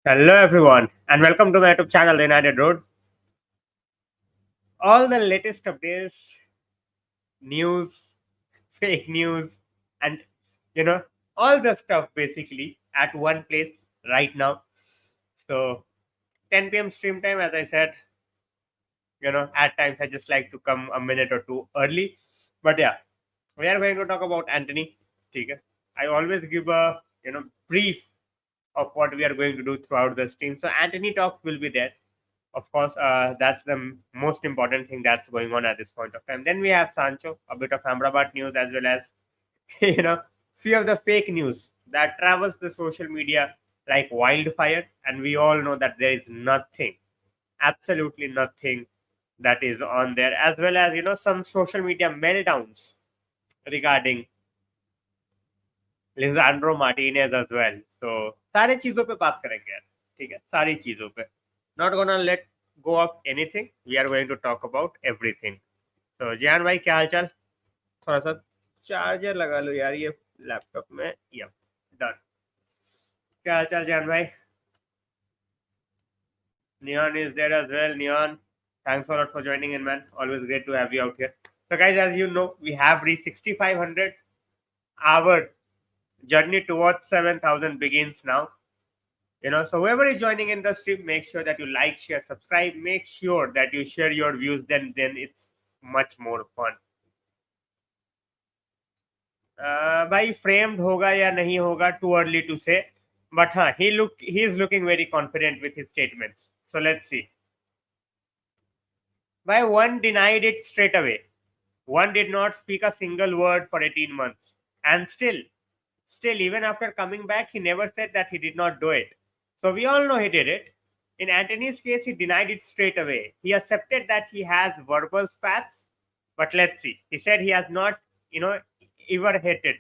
Hello everyone and welcome to my YouTube channel, The United Road. All the latest updates, news, fake news, and you know, all the stuff basically at one place right now. So 10 p.m. stream time, as I said, at times I just like to come a minute or two early. But yeah, we are going to talk about Antony. Okay. I always give a brief of what we are going to do throughout the stream. So Antony talks will be there. Of course, that's the most important thing that's going on at this point of time. Then we have Sancho, a bit of Ambrabat news, as well as few of the fake news that travels the social media like wildfire, and we all know that there is nothing, absolutely nothing that is on there, as well as some social media meltdowns regarding Lisandro Martinez as well. So सारे चीजों पे बात करेंगे यार, ठीक है, सारी चीजों पे. Not gonna let go of anything. We are going to talk about everything. So जयान भाई क्या हाल चाल? थोड़ा सा चार्जर लगा लो यार ये लैपटॉप में. Yup, done. क्या हाल चाल जयान भाई? Neon is there as well. Neon, thanks a lot for joining in, man. Always great to have you out here. So guys, as you know, we have reached 6500. Our journey towards 7000 begins now. So whoever is joining in the stream, make sure that you like, share, subscribe. Make sure that you share your views. Then it's much more fun. भाई framed होगा या नहीं होगा, too early to say. But he is looking very confident with his statements. So let's see. By one denied it straight away. One did not speak a single word for 18 months. And still, even after coming back, he never said that he did not do it. So we all know he did it. In Antony's case, he denied it straight away. He accepted that he has verbal spats, but let's see. He said he has not, ever hated,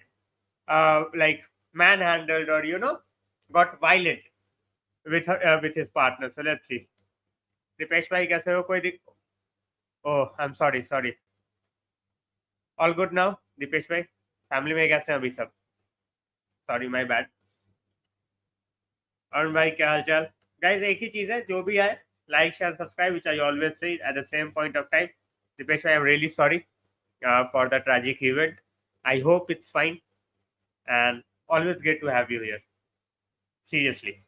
like manhandled or got violent with his partner. So let's see. Dipesh bhai, kaise ho? Oh, I'm sorry. All good now, Dipesh bhai? Family में कैसे हैं अभी सब? Sorry, my bad. और भाई क्या हाल चाल? Guys, एक ही चीज है, जो भी है, like, share, subscribe, which I always say at the same point of time. Dipesh bhai, I'm really sorry for the tragic event. I hope it's fine, and always great to have you here. Seriously.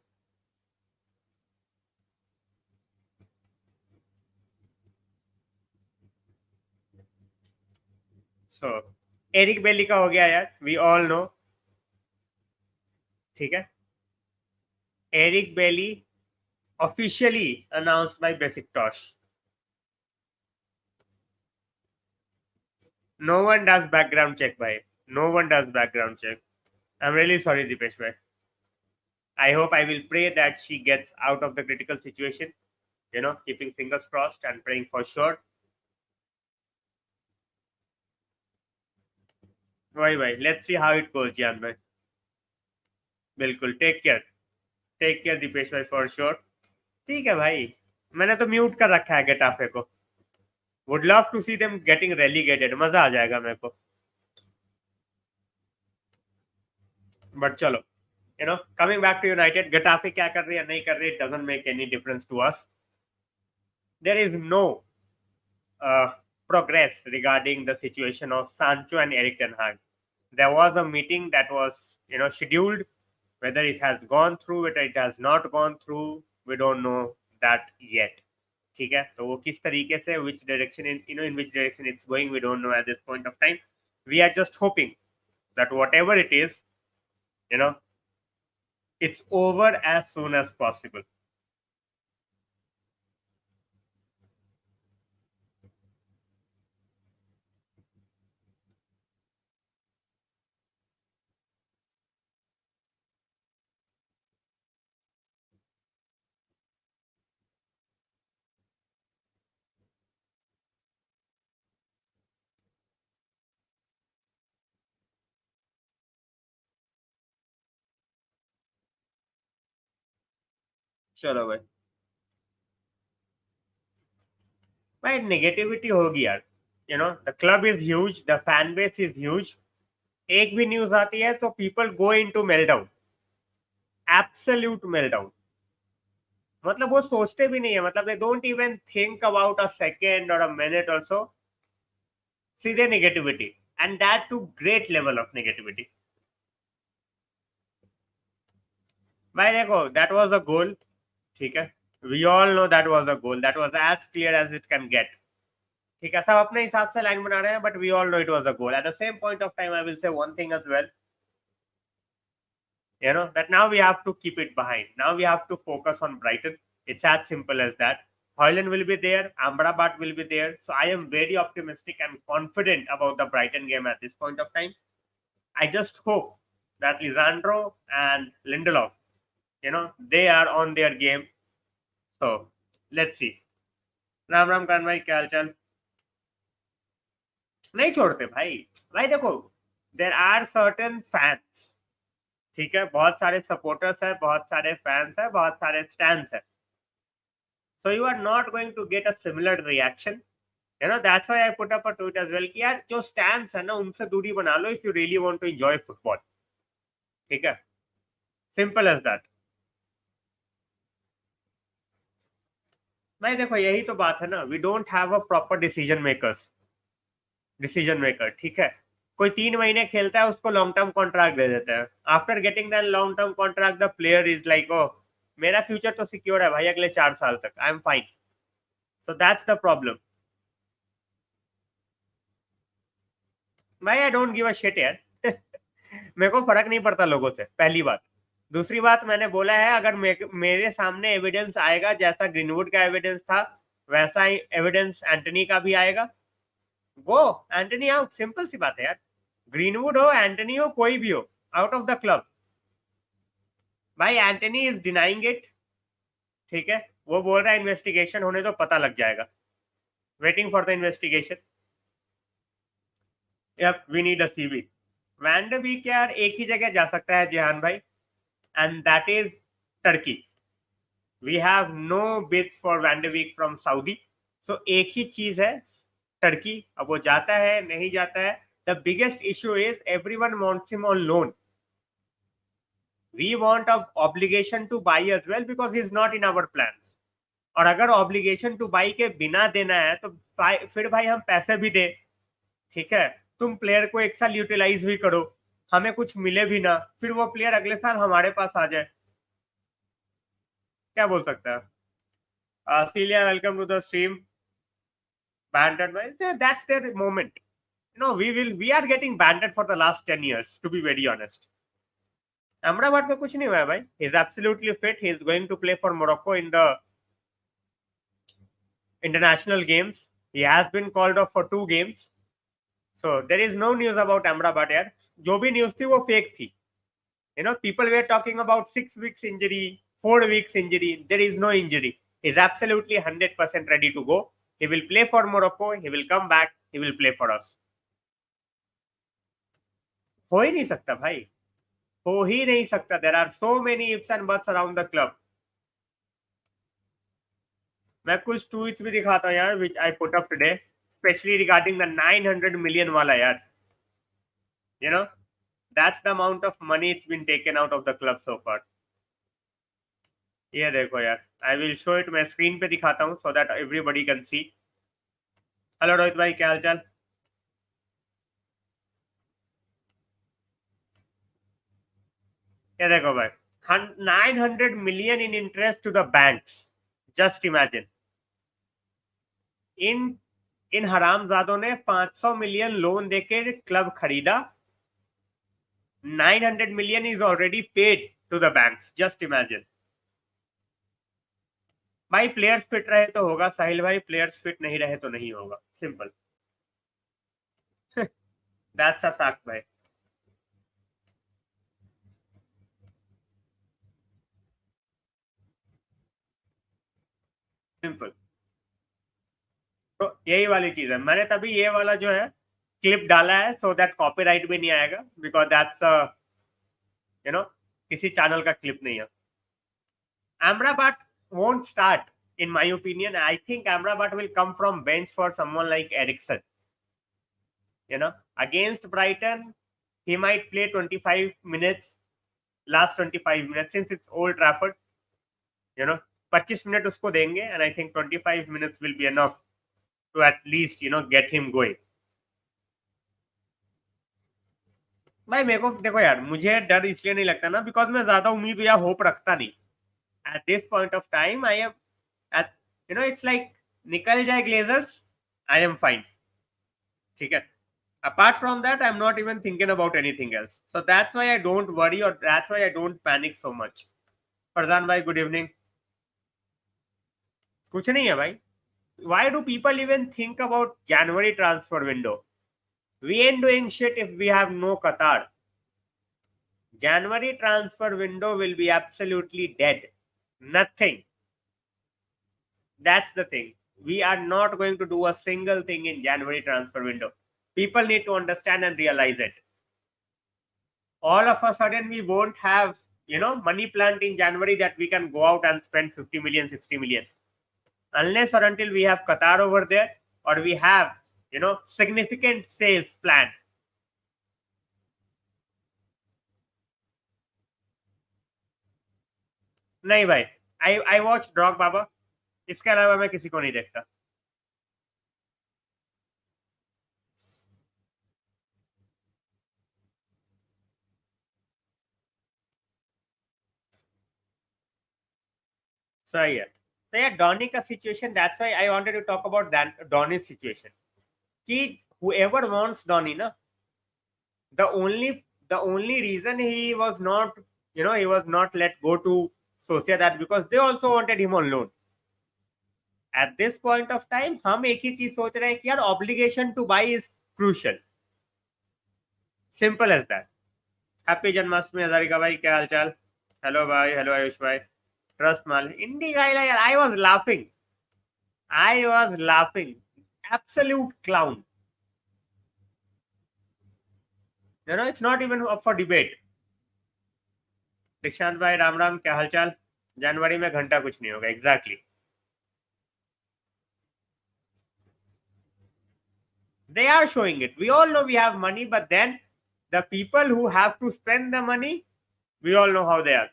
So, Eric Bailly का हो गया यार, we all know. ठीक है? Eric Bailey officially announced by Basic Tosh. No one does background check, bhai. No one does background check. I'm really sorry, Dipesh bhai. I hope, I will pray that she gets out of the critical situation. Keeping fingers crossed and praying for sure. Bye. Let's see how it goes, Jan bhai. बिल्कुल, take care Dipesh भाई, for sure. ठीक है भाई, मैंने तो mute कर रखा है गेटाफे को. Would love to see them getting relegated. मजा आ जाएगा मेरे को. बट चलो, coming back to United, Getafe क्या कर रही है नहीं कर रही, it doesn't make any difference to us. There is no progress regarding the situation of Sancho and Erik ten Hag. There was a meeting that was scheduled. Whether it has gone through, whether it has not gone through, we don't know that yet. ठीक है, तो वो किस तरीके से, which direction in which direction it's going, we don't know at this point of time. We are just hoping that whatever it is, it's over as soon as possible. चलो भाई negativity होगी यार. The club is huge, the fan base is huge. एक भी news आती है तो people go into meltdown, absolute meltdown. मतलब वो सोचते भी नहीं है, मतलब they don't even think about a second और अ मिनट ऑल्सो, सीधे negativity, and that to great level of negativity. भाई देखो, दैट वाज अ गोल, ठीक है, we all know that was a goal, that was as clear as it can get. ठीक है, सब अपने हिसाब से लाइन बना रहे हैं, but we all know it was a goal. At the same point of time I will say one thing as well, that now we have to keep it behind. Now we have to focus on Brighton. It's as simple as that. Hoyland will be there, Ambrabat will be there. So I am very optimistic and confident about the Brighton game at this point of time. I just hope that Lisandro and Lindelof, they are on their game. So let's see. Ram Ram कान भाई, क्या हाल चाल? नहीं छोड़ते भाई। भाई देखो, देर आर सर्टेन फैंस, ठीक है, बहुत सारे सपोर्टर्स है, बहुत सारे फैंस है, बहुत सारे स्टैंड्स है। So you are not going to get a similar reaction. That's why I put up a tweet as well कि यार जो stands है ना, उनसे दूरी बना लो if you really want to enjoy football. ठीक है, simple as that. भाई देखो, यही तो बात है ना, we don't have a proper decision maker, ठीक है। कोई 3 महीने खेलता है, उसको लॉन्ग टर्म कॉन्ट्रैक्ट दे देते हैं। After getting that long term contract the player is like, oh मेरा फ्यूचर तो सिक्योर है भाई, अगले 4 साल तक I am fine. So that's the problem. भाई I don't give a shit यार मेरे को फर्क नहीं पड़ता लोगों से, पहली बात। दूसरी बात, मैंने बोला है, अगर मेरे सामने एविडेंस आएगा, जैसा ग्रीनवुड का एविडेंस था, वैसा ही एविडेंस एंटनी का भी आएगा, वो एंटनी आउट, सिंपल सी बात है यार। ग्रीनवुड हो, एंटनी हो, कोई भी हो, आउट ऑफ द क्लब। भाई एंटनी इज डिनाइंग इट, ठीक है, वो बोल रहा है इन्वेस्टिगेशन होने तो पता लग जाएगा, waiting for the investigation. Yup, we need a CV. Van de Beek यार एक ही जगह जा सकता है जिहान भाई, and that is Turkey. We have no bids for Van de Beek from Saudi. So एक ही चीज है, टर्की। अब वो जाता है नहीं जाता है, the biggest issue is everyone wants him on loan. We want a obligation to buy as well because he is not in our plans. और अगर obligation to buy के बिना देना है तो फिर भाई हम पैसे भी दे, ठीक है, तुम प्लेयर को एक साल यूटिलाइज भी करो, हमें कुछ मिले भी ना, फिर वो प्लेयर अगले साल हमारे पास आ जाए, क्या बोल सकता है? Celia, welcome to the stream. Banded, that's their moment. We are getting banded for the last 10 years, to be very honest. Amrabat में कुछ नहीं हुआ है भाई. He's absolutely fit. He's going to play for Morocco in the international games. He has been called off for 2 games. So there is no news about Amrabat यार. जो भी news थी वो fake थी. People were talking about 6 weeks injury, 4 weeks injury. There is no injury. He's absolutely 100% ready to go. He will play for Morocco. He will come back. He will play for us. हो ही नहीं सकता भाई, हो ही नहीं सकता। There are so many ifs and buts around the club. मैं कुछ tweets भी दिखाता हूँ यार, which I put up today, especially regarding the 900 million वाला यार. That's the amount of money it's been taken out of the club so far. ये देखो यार, आई विल शो इट, मैं स्क्रीन पे दिखाता हूँ so that everybody can see. Hello Rohit भाई, क्या हाल चाल? ये देखो भाई, 900 million in interest to the banks. Just imagine. इन हरामजादों ने 500 million लोन देके क्लब खरीदा, 900 million is already paid to the banks. Just imagine. भाई प्लेयर्स फिट रहे तो होगा साहिल भाई, प्लेयर्स फिट नहीं रहे तो नहीं होगा, सिंपल। दैट्स अ फैक्ट भाई। सिंपल। तो यही वाली चीज है, मैंने तभी ये वाला जो है क्लिप डाला है सो दैट कॉपीराइट भी नहीं आएगा, बिकॉज दैट्स किसी चैनल का क्लिप नहीं है। Amrabat won't start, in my opinion. I think Amrabat will come from bench for someone like Eriksen. Against Brighton, he might play 25 minutes, last 25 minutes, since it's Old Trafford. 25 minute उसको देंगे and I think 25 minutes will be enough to at least get him going. भाई मेरे को देखो यार, मुझे डर इसलिए नहीं लगता ना बिकॉज मैं ज्यादा उम्मीद या होप रखता नहीं. Eight this point of time I am at its like निकल जाए ग्लेजर्स, आई एम फाइन. ठीक है. Apart from that, I'm not even thinking about anything else. So that's why I don't worry, or that's why I don't panic so much. Farzan bhai, good evening. कुछ नहीं है भाई. Why do people even think about January transfer window? We ain't doing shit if we have no Qatar. January transfer window will be absolutely dead. Nothing. That's the thing. We are not going to do a single thing in January transfer window. People need to understand and realize it. All of a sudden, we won't have, money planned in January that we can go out and spend 50 million, 60 million. Unless or until we have Qatar over there, or we have, significant sales planned. नहीं भाई, I watch Drog Baba. इसके अलावा मैं किसी को नहीं देखता. सही है. तो यार डॉनी का situation, that's why I wanted to talk about Donny situation. कि whoever wants Donny na, the only reason he was not let go to Sociedad because they also wanted him on loan. At this point of time हम एक ही चीज सोच रहे हैं कि यार obligation to buy is crucial. Simple as that. Happy Janmashtami Hazarika भाई, क्या हालचाल? हेलो भाई, हेलो आयुष भाई. ट्रस्ट माल इंडी गाइस, यार I was laughing. Absolute clown. It's not even up for debate. दीक्षांत भाई राम राम, क्या हालचाल? जनवरी में घंटा कुछ नहीं होगा. Exactly. They are showing it. We all know we have money, but then the people who have to spend the money, we all know how they are.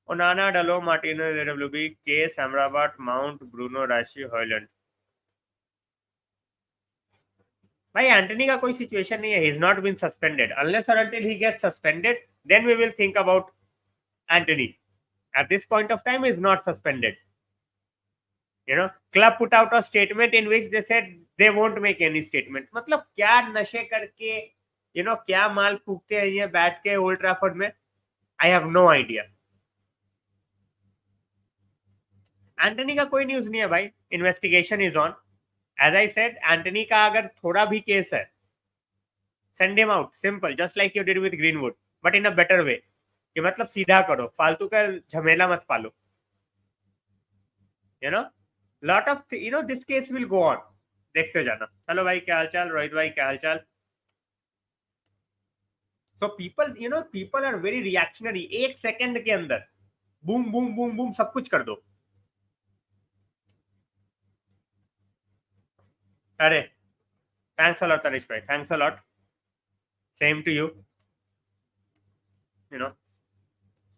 Onana, Dalo, Martinez, AWB, Case, Ambrabat, Mount, Bruno, Rashi, Hoyland. भाई Antony का कोई situation नहीं है. He's not been suspended. Unless or until he gets suspended, then we will think about Antony. At this point of time, he's not suspended. Club put out a statement in which they said they won't make any statement. मतलब क्या नशे करके क्या माल फूकते हैं ये बैठ के Old Trafford में. I have no idea. Antony का कोई न्यूज नहीं है भाई. Investigation is on. As I said, Antony का अगर थोड़ा भी केस है, send him out. Simple, just like you did with Greenwood, but in a better way. कि मतलब सीधा करो, फालतू का झमेला मत पालो. lot of this case will go on. देखते जाना. हेलो भाई, क्या हालचाल? रोहित भाई, क्या हालचाल? so people are very reactionary. एक सेकंड के अंदर बूम बूम बूम बूम सब कुछ कर दो. अरे थैंक्स अ लॉट तनिष भाई, thanks a lot. Same to you.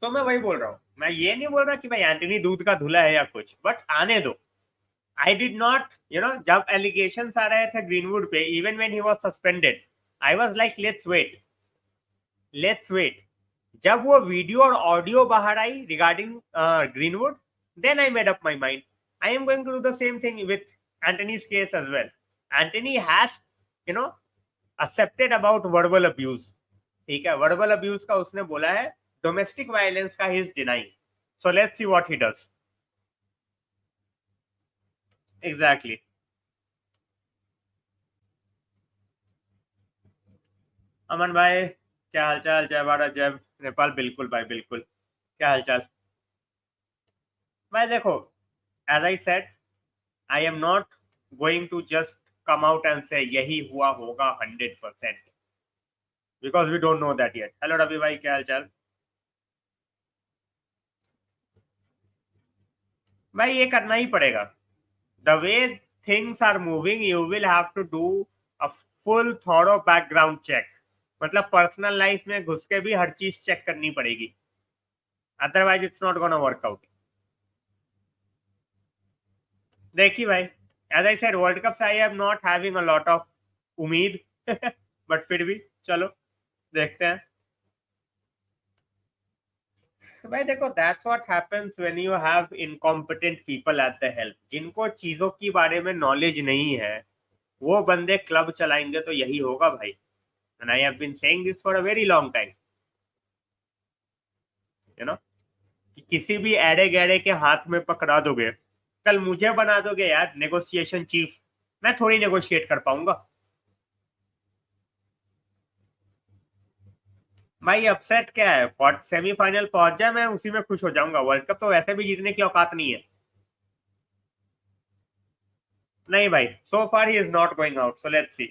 तो मैं वही बोल रहा हूँ. मैं ये नहीं बोल रहा कि भाई एंटनी दूध का धुला है या कुछ, बट आने दो. I did not, जब allegations आ रहे थे ग्रीनवुड पे, even when he was suspended, I was like, let's wait. जब वो वीडियो और ऑडियो बाहर आई regarding greenwood, then I made up my mind. I am going to do the same thing with Antony's case as well. Antony has, accepted about verbal abuse. ठीक है, verbal abuse का उसने बोला है, domestic violence का he is denying. So let's see what he does. Exactly. अमन भाई, क्या हालचाल? जय भारत, जय नेपाल. बिल्कुल भाई, बिल्कुल. क्या हालचाल भाई? देखो, as I said, I am not going to just come out and say यही हुआ होगा 100%, because we don't know that yet. Hello Ravi भाई, क्या हालचाल? भाई ये करना ही पड़ेगा. The way things are moving, you will have to do a full thorough background check. मतलब पर्सनल लाइफ में घुस के भी हर चीज चेक करनी पड़ेगी. Otherwise it's not gonna work out. देखिए भाई, as I said world cup से I am not having a lot of उम्मीद बट फिर भी चलो देखते हैं भाई। देखो, that's what happens when you have incompetent people at the help. जिनको चीजों के बारे में नॉलेज नहीं है वो बंदे क्लब चलाएंगे तो यही होगा भाई। And I have been saying this for a very long time, you know, कि किसी भी एड़े गैड़े के हाथ में पकड़ा दोगे, कल मुझे बना दोगे यार नेगोशिएशन चीफ, मैं थोड़ी नेगोशिएट कर पाऊंगा भाई। अपसेट क्या है, सेमीफाइनल पहुंच जाए मैं उसी में खुश हो जाऊंगा। वर्ल्ड कप तो वैसे भी जीतने की औकात नहीं है। नहीं भाई, so far he is not going out, so let's see.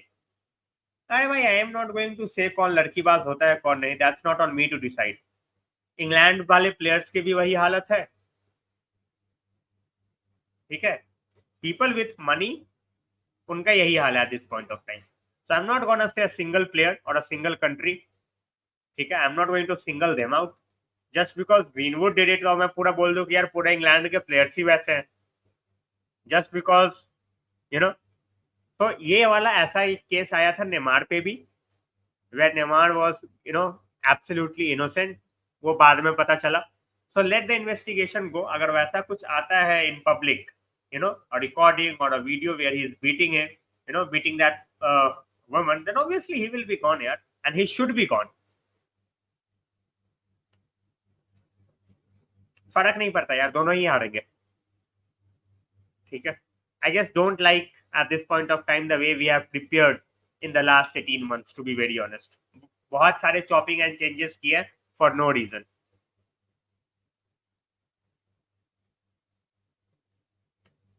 अरे भाई, I am not going to say कौन लड़कीबाज होता है कौन नहीं, that's not on me to decide. England वाले प्लेयर्स की भी वही हालत है, ठीक है। पीपल विथ मनी, उनका यही हाल है this point of time. So I am not gonna say a single player और अ सिंगल कंट्री, ठीक है। I am not going to single them out just because Greenwood did it, तो मैं पूरा बोल दूं कि यार पूरा इंग्लैंड के प्लेयर्स ही वैसे हैं, जस्ट बिकॉज, यू नो। तो ये वाला ऐसा एक केस आया था नेमार पे भी, where Neymar was, you know, absolutely innocent. वो बाद में पता चला। So let the investigation go. अगर वैसा कुछ आता है in public, you know, a recording or a video where he is beating him, you know, beating that woman, then obviously he will be gone, yeah, and he should be gone. फर्क नहीं पड़ता यार, दोनों ही हारेंगे, ठीक है। I just don't like at this point of time the way we have prepared in the last 18 months, to be very honest. बहुत सारे chopping and changes किए फॉर नो रीजन।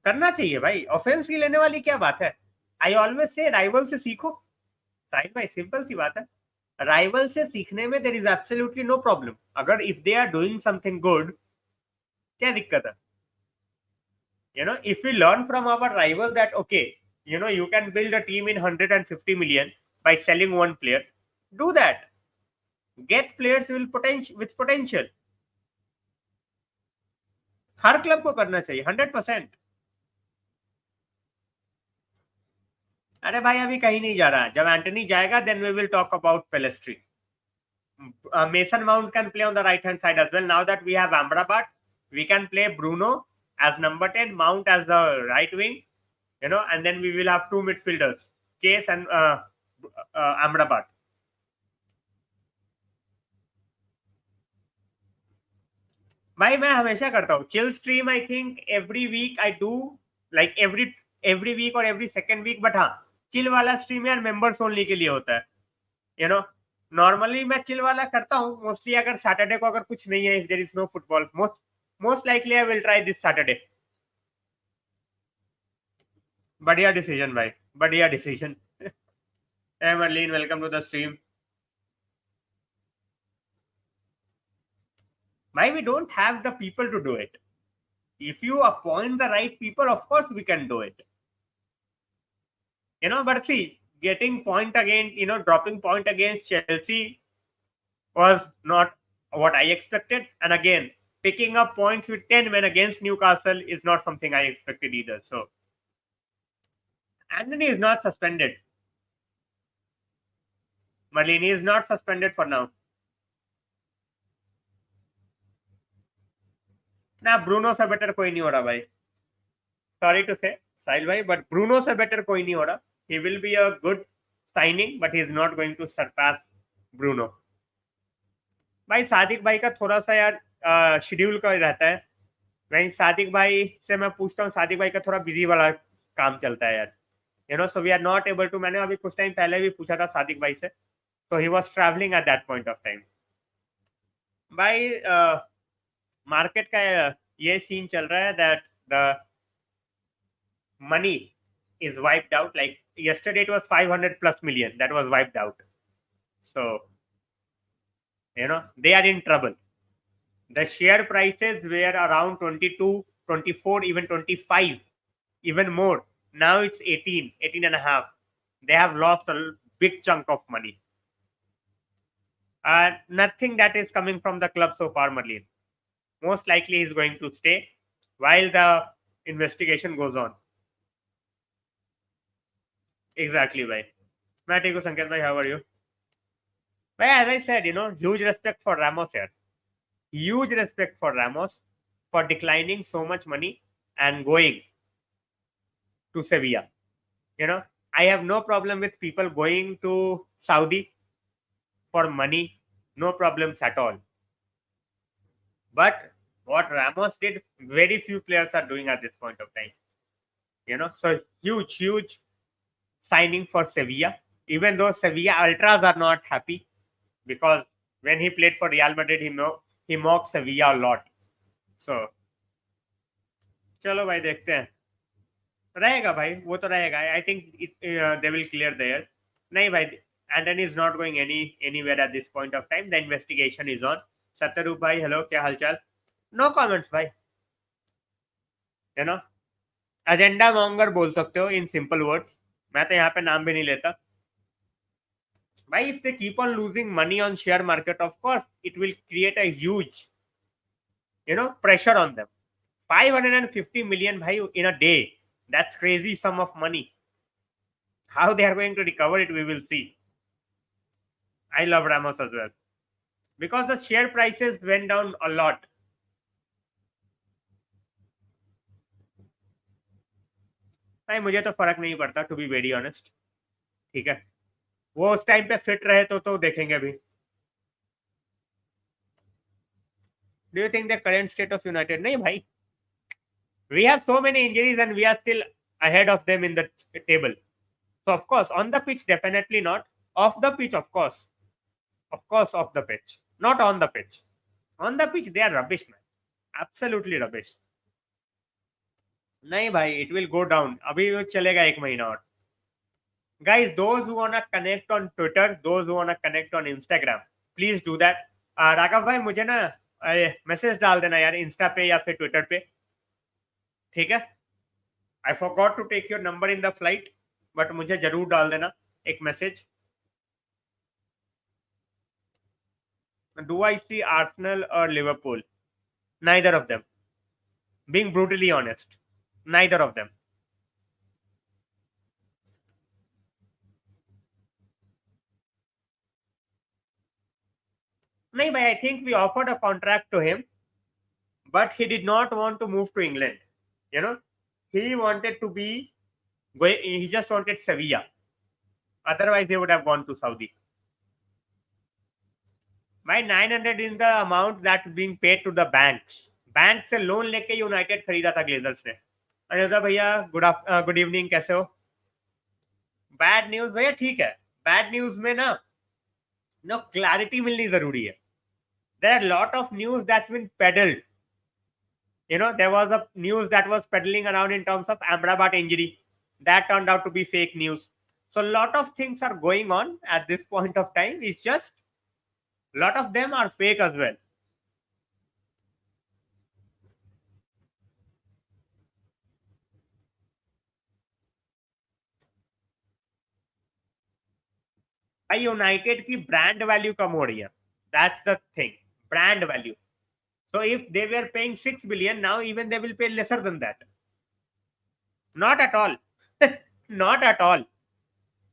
करना चाहिए भाई, ऑफेंस की लेने वाली क्या बात है। आई ऑलवेज से राइवल से सीखो। साहिल भाई, सिंपल सी बात है, राइवल से सीखने में देर इज एब्सोल्युटली नो प्रॉब्लम। अगर if they are doing something good, क्या दिक्कत है। You know, if we learn from our rival that okay, you know, you can build a team in 150 million by selling one player, do that. Get players with potential। Her club को करना चाहिए 100%। अरे भाई, अभी कहीं नहीं जा रहा। जब एंटनी जाएगा then we will talk about Pellistri. Mason Mount can play on the right hand side as well. Now that we have Ambrabat, we can play Bruno as number 10, Mount as the right wing, you know, and then we will have two midfielders, Case and Amrabat। भाई मैं हमेशा करता हूँ chill stream. I think every week I do, like every week और every second week. But हाँ, chill वाला stream यार members only के लिए होता है, यू नो। नॉर्मली मैं चिल वाला करता हूँ मोस्टली अगर सैटरडे को अगर कुछ नहीं है, if there is no football, most likely I will try this Saturday. बढ़िया डिसीजन भाई, बढ़िया decision. hey Marlene, welcome to the stream। भाई, we don't have the people to do it। if you appoint the right people, of course we can do it, you know। But see, getting point against, you know, dropping point against Chelsea was not what I expected, and again picking up points with 10 men against Newcastle is not something I expected either। So Antony is not suspended, Marlene is not suspended for now। ना, Bruno से better कोई नहीं हो रहा भाई, sorry to से साहिल भाई, but Bruno से बेटर कोई नहीं हो रहा। He will be a good signing but he is not going to surpass Bruno. भाई सादिक भाई का थोड़ा सा यार शेड्यूल का रहता है। वहीं सादिक भाई से मैं पूछता हूँ, सादिक भाई का थोड़ा बिजी वाला काम चलता है यार, you know. So we are not able to. मैंने अभी कुछ टाइम पहले भी पूछा था सादिक भाई से, तो he was travelling at that point of time. भाई मार्केट का ये सीन चल रहा है that the money is wiped out. Like yesterday, it was 500 plus million that was wiped out. So, you know, they are in trouble. The share prices were around 22, 24, even 25, even more. Now it's 18, 18 and a half. They have lost a big chunk of money. Nothing that is coming from the club so far, Marlene. Most likely he's going to stay. While the investigation goes on. Exactly, bhai. मैं ठीक हूँ संकेत भाई, how are you? Bhai, as I said, huge respect for Ramos here. Huge respect for Ramos for declining so much money and going to Sevilla. I have no problem with people going to Saudi for money, no problems at all. But what Ramos did, very few players are doing at this point of time. So huge signing for Sevilla. Even though Sevilla ultras are not happy because when he played for Real Madrid, he mocked Sevilla a lot. So चलो भाई देखते हैं. रहेगा भाई, वो तो रहेगा. I think they will clear there. नहीं भाई, Antony is not going anywhere at this point of time. The investigation is on. Satyarup भाई, हेलो, क्या हालचाल? नो कमेंट्स भाई. एजेंडा मॉन्गर बोल सकते हो इन सिंपल वर्ड्स. मैं तो यहाँ पे नाम भी नहीं लेता भाई. If they keep on losing money on share market, of course it will create a huge pressure on them. 550 million bhai in a day, that's crazy sum of money. How they are going to recover it, we will see. I love Ramos as well because the share prices went down a lot. भाई मुझे तो फर्क नहीं पड़ता, to be very honest. ठीक है, वो उस टाइम पे फिट रहे तो देखेंगे अभी. Do you think the current state of United? नहीं भाई, we have so many injuries and we are still ahead of them in the table. So of course on the pitch definitely not. Off the pitch of course off the pitch, not on the pitch. On the pitch they are rubbish man, absolutely rubbish. नहीं भाई, it will go down. अभी वो चलेगा 1 महीना और. Guys, those who wanna connect on Twitter, those who wanna connect on Instagram, please do that. Raghav भाई मुझे ना मैसेज डाल देना यार इंस्टा पे या फिर ट्विटर पे, ठीक है? I forgot to take your number in the flight, but मुझे जरूर डाल देना एक message. Do I see Arsenal or Liverpool? Neither of them. Being brutally honest, neither of them. नहीं भाई, I think we offered a contract to him, but he did not want to move to England. He wanted to be, he just wanted Sevilla. Otherwise, he would have gone to Saudi. By 900 is the amount that's being paid to the banks. Bank से loan लेके United खरीदा था Glazers ने. अनिरुद्ध भैया, good evening, कैसे हो? Bad news भैया, ठीक है. बैड न्यूज में ना क्लैरिटी मिलनी जरूरी है. There are a lot of news that's been peddled. There was a news that was peddling around in terms of Ambrabat injury. That turned out to be fake news. So a lot of things are going on at this point of time. It's just a lot of them are fake as well. United की brand value कम हो रही है. That's the thing. Brand value. So if they were paying 6 billion, now even they will pay lesser than that. Not at all. Not at all.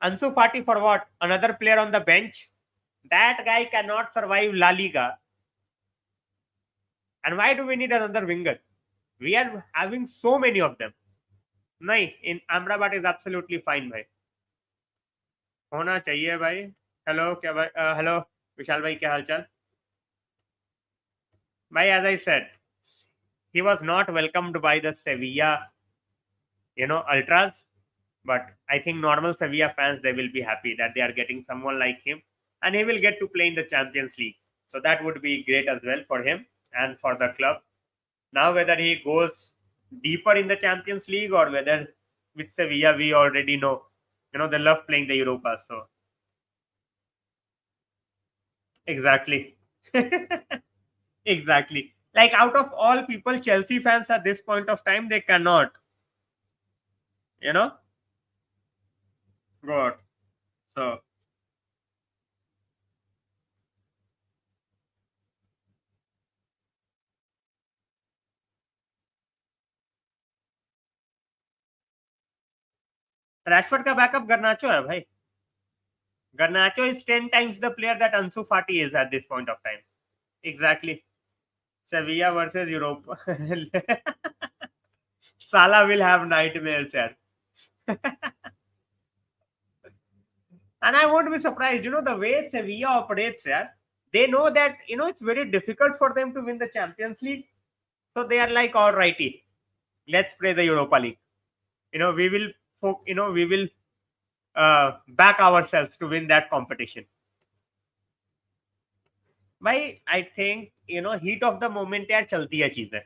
Ansu Fati for what? Another player on the bench? That guy cannot survive La Liga. And why do we need another winger? We are having so many of them. नहीं, in Amrabat is absolutely fine भाई. होना चाहिए भाई. Hello क्या भाई? Hello विशाल भाई, क्या हालचाल भाई? As I said, he was not welcomed by the Sevilla, ultras. But I think normal Sevilla fans, they will be happy that they are getting someone like him, and he will get to play in the Champions League. So that would be great as well for him and for the club. Now, whether he goes deeper in the Champions League or whether with Sevilla, we already know, they love playing the Europa. So exactly. Exactly. Like out of all people, Chelsea fans at this point of time, they cannot, go out. So Rashford का backup गर्नाचो है भाई. Garnacho is 10 times the player that Ansu Fati is at this point of time. Exactly. Sevilla versus Europe. Salah will have nightmares, sir. And I won't be surprised, the way Sevilla operates, sir. They know that, it's very difficult for them to win the Champions League. So they are like, all righty, let's play the Europa League. We will back ourselves to win that competition. भाई I think heat of the moment यार चलती है चीजें.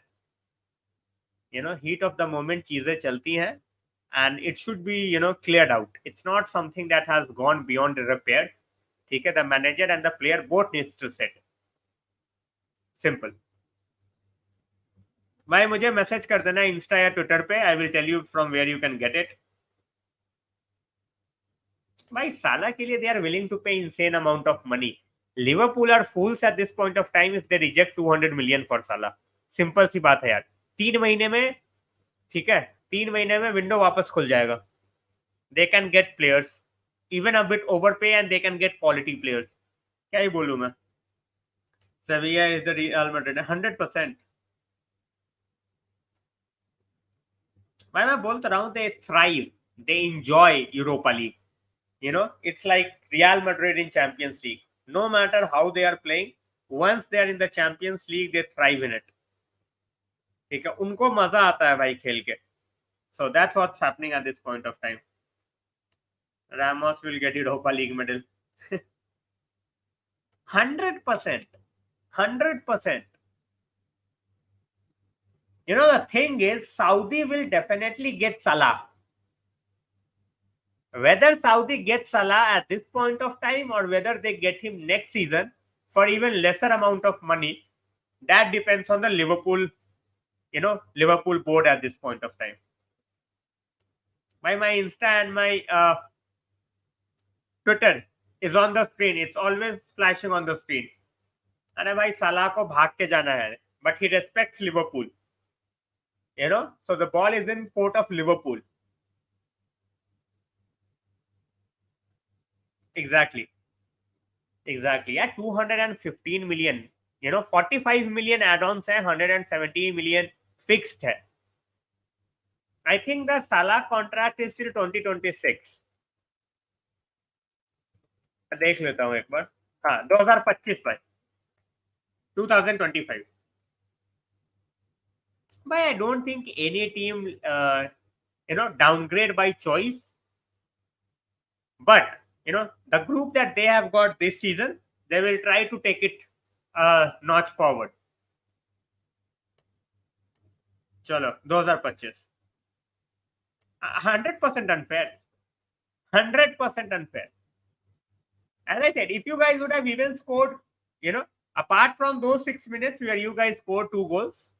Heat of the moment चीजें चलती हैं and it should be cleared out. It's not something that has gone beyond repair. ठीक है, the manager and the player both needs to set. Simple. भाई मुझे मैसेज कर देना इंस्टा या ट्विटर पे. I will tell you from where you can get it. भाई Salah के लिए they are willing to pay insane amount of money. Liverpool are fools at this point of time if they reject 200 million for साला. Simple सी बात है यार. 3 महीने में, ठीक है, 3 महीने में विंडो वापस खुल जाएगा. They can get players even a bit overpay and they can get quality players. क्या ही बोलूं मैं. Sevilla is the Real Madrid 100%. भाई मैं बोलता रहा हूं, they thrive, they enjoy Europa League. it's like Real Madrid in Champions League. No matter how they are playing, once they are in the Champions League, they thrive in it. ठीक है, उनको मजा आता है भाई खेल के. So that's what's happening at this point of time. Ramos will get Europa League medal. 100%. 100%. The thing is, Saudi will definitely get Salah. Whether Saudi gets Salah at this point of time or whether they get him next season for even lesser amount of money, that depends on the Liverpool board at this point of time. My Insta and my Twitter is on the screen. It's always flashing on the screen. अरे भाई Salah को भाग के जाना है, but he respects Liverpool. So the ball is in court of Liverpool. Exactly. Yeah, 215 million. 45 million add-ons है, 170 million fixed है. I think the Salah contract is till 2026. देख लेता हूँ एक बार. हाँ, 2025 भाई. 2025. But I don't think any team downgrade by choice. But the group that they have got this season, they will try to take it a notch forward. Chalo, 2025. 100% unfair. 100% unfair. As I said, if you guys would have even scored, apart from those 6 minutes where you guys scored 2 goals,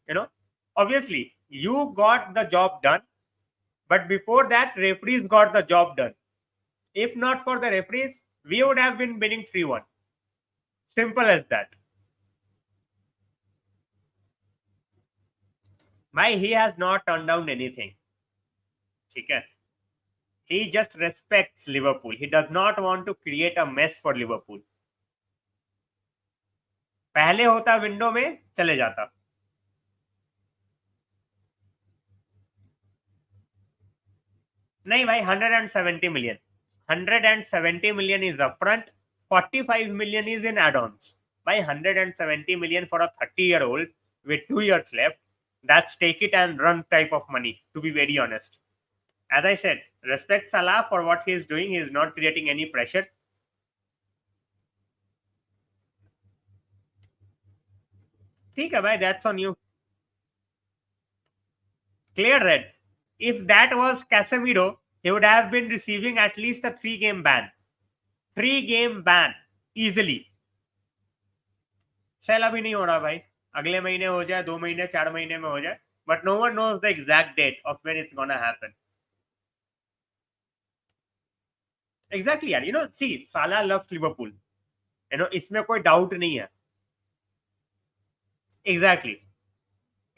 obviously you got the job done. But before that, referees got the job done. If not for the referees, we would have been winning 3-1. Simple as that. He has not turned down anything. Okay? He just respects Liverpool. He does not want to create a mess for Liverpool. पहले होता window में चले जाता. नहीं भाई, 170 million. 170 million is upfront. 45 million is in add-ons. By 170 million for a 30-year-old with 2 years left, that's take it and run type of money, to be very honest. As I said, respect Salah for what he is doing. He is not creating any pressure. ठीक है भाई, that's on you. Clear red. If that was Casemiro, he would have been receiving at least a 3-game ban. 3-game ban easily. Sale अभी नहीं हो रहा भाई. अगले महीने हो जाए, 2 महीने, 4 महीने में हो जाए. But no one knows the exact date of when it's gonna happen. Exactly यार. See, Salah loves Liverpool. इसमें कोई doubt नहीं है. Exactly.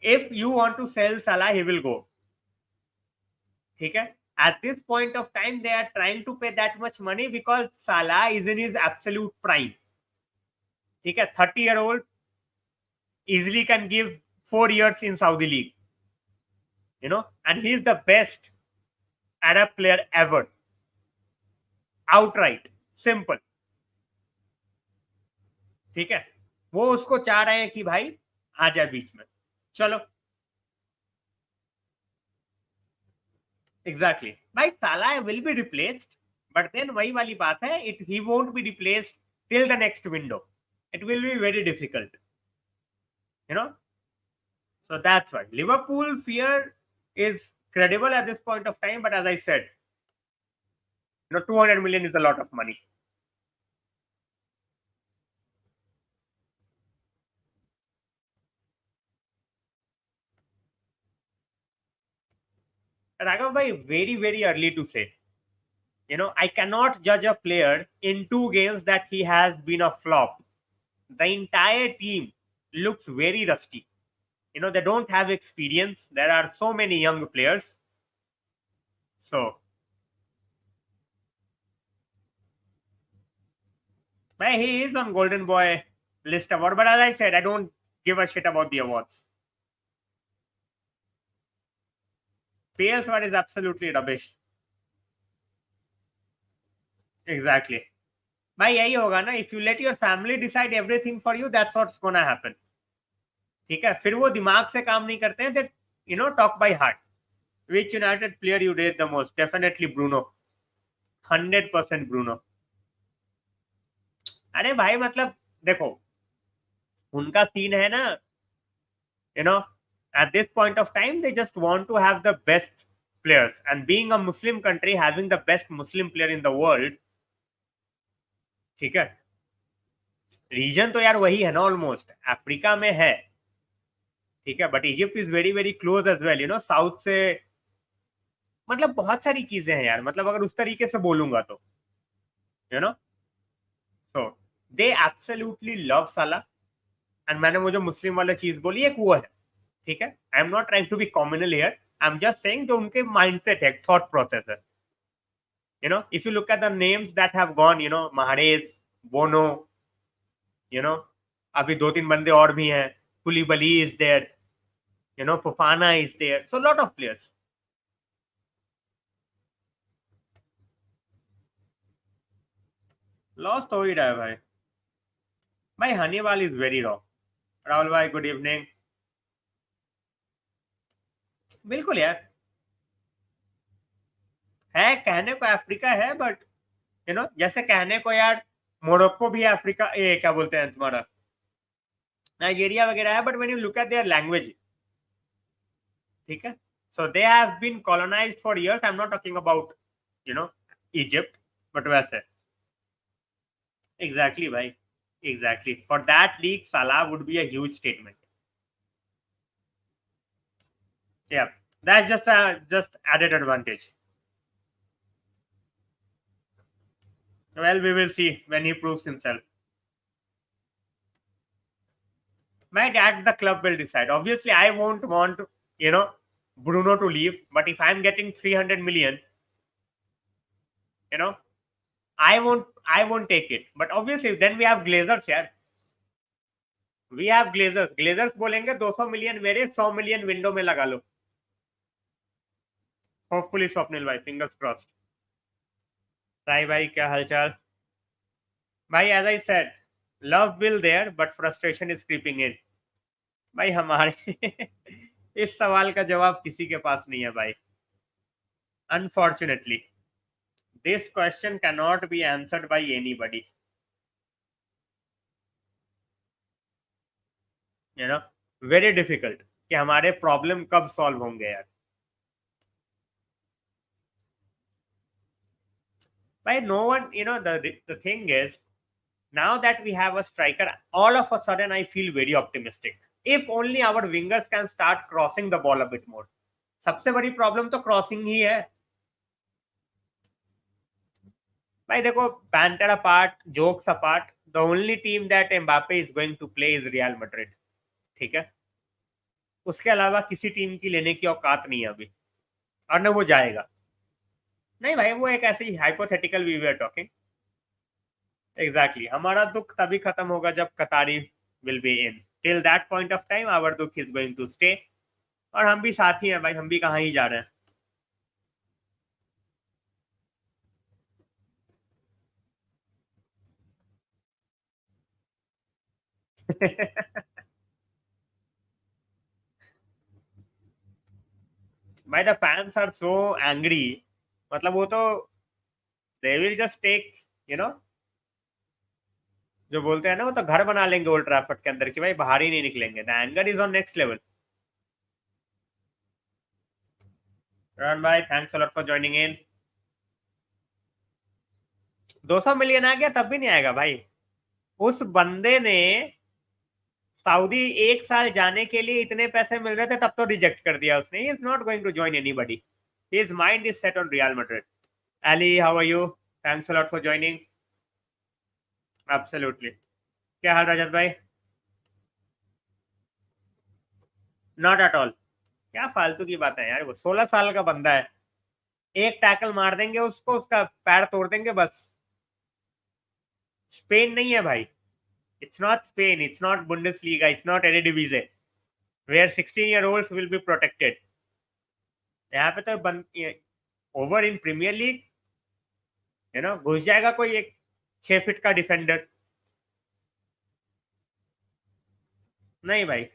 If you want to sell Salah, he will go. ठीक है. At this point of time, they are trying to pay that much money because Salah is in his absolute prime. ठीक है, 30-year-old easily can give 4 years in Saudi League, and he is the best Arab player ever. Outright, simple. ठीक है, वो उसको चाह रहे हैं कि भाई आ जाए बीच में. चलो, एग्जैक्टली भाई, Salah will be replaced, but then वही वाली बात है, he won't be replaced till the next window. It will be very difficult, so that's why Liverpool fear is credible at this point of time. But as I said, 200 million is a lot of money. Raghav bhai, very early to say. I cannot judge a player in 2 games that he has been a flop. The entire team looks very rusty. They don't have experience. There are so many young players. So, he is on Golden Boy list award. But as I said, I don't give a shit about the awards. PS1 is absolutely rubbish. Exactly. भाई यही होगा ना, if you let your family decide everything for you, that's what's gonna happen. ठीक है, फिर वो दिमाग से काम नहीं करते हैं, that talk by heart. Which United player you rate the most? Definitely Bruno. 100% Bruno. अरे भाई मतलब देखो, उनका सीन है ना, at this point of time they just want to have the best players, and being a Muslim country, having the best Muslim player in the world, ठीक है, reason तो यार वही है ना, ऑलमोस्ट अफ्रीका में है. ठीक है, but Egypt is very close as well, south से, मतलब बहुत सारी चीजें हैं यार, मतलब अगर उस तरीके से बोलूंगा तो सो दे एब्सोल्युटली लव साला. एंड मैंने वो जो मुस्लिम वाला चीज बोली, एक वो है. ठीक है, I am not trying to be communal here, I am just saying जो उनके माइंडसेट है, थॉट प्रोसेस है. If you look at the names that have gone, Mahrez, Bono, अभी 2-3 बंदे और भी हैं, Koulibaly is there, Fofana is there, so lot of players. Lost हो ही रहा है भाई Hannibal is very raw. Rahul भाई गुड इवनिंग. बिल्कुल यार, है कहने को अफ्रीका है, बट जैसे कहने को यार मोरक्को भी अफ्रीका, क्या बोलते हैं तुम्हारा, नाइजीरिया वगैरह है, but when you look at their language, ठीक है, so they have been colonised for years. I am not talking about Egypt, but वैसे एग्जैक्टली भाई, एग्जैक्टली फॉर दैट लीग साला would be a huge statement. Yeah, that's just added advantage. Well, we will see when he proves himself. My dad, the club will decide. Obviously, I won't want Bruno to leave, but if I'm getting 300 million, I won't take it. But obviously, then we have Glazers, yeah. We have Glazers. Glazers बोलेंगे 200 million मेरे, 100 million window में लगा लो. Hopefully, Swapnil भाई, fingers crossed. Sai भाई क्या हालचाल भाई? As I said, love will there, but frustration is creeping in. भाई हमारे इस सवाल का जवाब किसी के पास नहीं है भाई. Unfortunately, this question cannot be answered by anybody. Very difficult कि हमारे प्रॉब्लम कब सॉल्व होंगे यार. भाई no one, the thing is, now that we have a striker, all of a sudden I feel very optimistic. If only our wingers can start crossing the ball a bit more. सबसे बड़ी problem तो crossing ही है भाई. देखो, banter apart, jokes apart, the only team that Mbappe is going to play is Real Madrid. ठीक है, उसके अलावा किसी टीम की लेने की औकात नहीं है अभी, और न वो जाएगा. नहीं भाई, वो एक ऐसी hypothetical we were talking. Exactly, हमारा दुख तभी खत्म होगा जब Qatari will be in. Till that point of time our दुख इज गोइंग टू स्टे। और हम भी साथी हैं भाई, हम भी कहाँ ही जा रहे हैं। भाई the fans are so angry, मतलब वो तो they will just take, you know, जो बोलते हैं ना, वो तो घर बना लेंगे ओल्ड ट्रैफर्ड के अंदर कि भाई बाहर ही नहीं निकलेंगे। The anger is on next level. रन भाई, thanks a lot for joining in. 200 million आ गया तब भी नहीं आएगा भाई। उस बंदे ने सऊदी 1 साल जाने के लिए इतने पैसे मिल रहे थे, तब तो रिजेक्ट कर दिया उसने। He is not going to join anybody. His mind is set on Real Madrid. Ali, how are you? Thanks a lot for joining. Absolutely. क्या हाल रजत भाई? Not at all. क्या फालतू की बात है यार, वो 16 साल का बंदा है। एक टैकल मार देंगे उसको, उसका पैर तोड़ देंगे बस। स्पेन नहीं है भाई। It's not Spain, it's not Bundesliga, it's not Eredivisie where 16 year olds will be protected. यहाँ पे तो ओवर इन प्रीमियर लीग, घुस जाएगा कोई एक 6 फीट का डिफेंडर। नहीं भाई,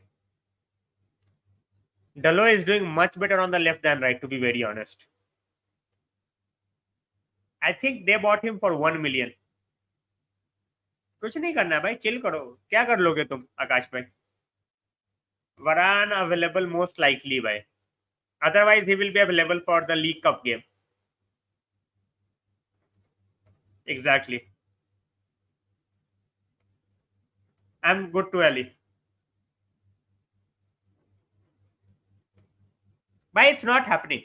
Dalot is doing much better on the left than right, to be very honest. I think they bought him for 1 million. कुछ नहीं करना है भाई, चिल करो। क्या कर लोगे तुम आकाश भाई? वरान अवेलेबल मोस्ट लाइकली भाई, otherwise he will be available for the league cup game. Exactly, I am good to Ali. भाई इट्स नॉट हैपनिंग।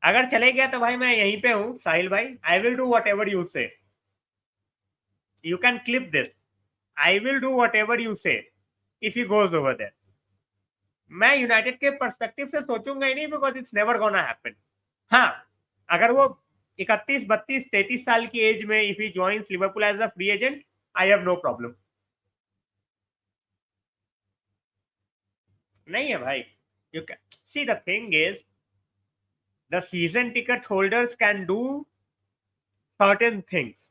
अगर चले गया तो भाई मैं यहीं पे हूँ साहिल भाई। I will do whatever you say. You can clip this. I will do whatever you say if you goes over there. मैं यूनाइटेड के परस्पेक्टिव से सोचूंगा ही नहीं, because it's never gonna happen. हाँ, अगर वो 31, 32, 33 साल की एज में if he joins Liverpool as a free agent, I have no problem. नहीं है भाई। You can see, the thing is, the season ticket holders can do certain things.